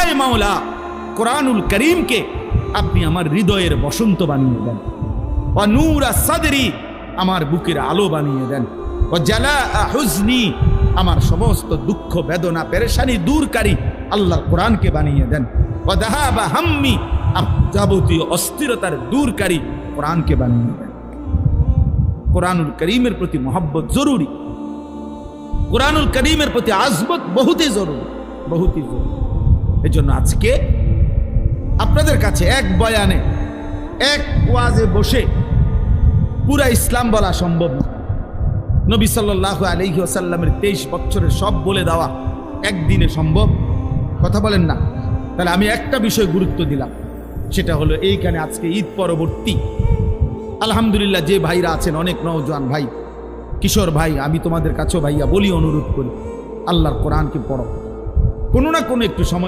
হে মাওলা, কোরআনুল করিমকে আপনি আমার হৃদয়ের বসন্ত বানিয়ে দেন। ওয়া নূরা সাদরি, আমার বুকের আলো বানিয়ে দেন। ওয়া জালাআ হুজনি, আমার সমস্ত দুঃখ বেদনা পেরেশানি দূরকারী আল্লাহর কোরআনকে বানিয়ে দেন। ওয়া যাহাবা হাম্মি, যাবতীয় অস্থিরতার দূরকারী কোরআনকে বানিয়ে দেন। কোরআনুল করিমের প্রতি মহব্বত জরুরি, কোরআনুল করিমের প্রতি আজমত বহুতই জরুরি, বহুতই জরুরি। এই জন্য আজকে আপনাদের কাছে এক বয়ানে, এক ওয়াজে বসে পুরা ইসলাম বলা সম্ভব না। নবী সাল্লাল্লাহু আলাইহি ওয়াসাল্লামের 23 বছরের সব বলে দেওয়া একদিনে সম্ভব? কথা বলেন না। তাহলে আমি একটা বিষয় গুরুত্ব দিলাম, সেটা হলো এইখানে আজকে ঈদ পরবর্তী আলহামদুলিল্লাহ যে ভাইরা আছেন, অনেক নওজোয়ান ভাই, কিশোর ভাই, আমি তোমাদের কাছেও ভাইয়া বলি, অনুরোধ করি, আল্লাহর কোরআনকে পড়ো, কোনো না কোনো একটু সময়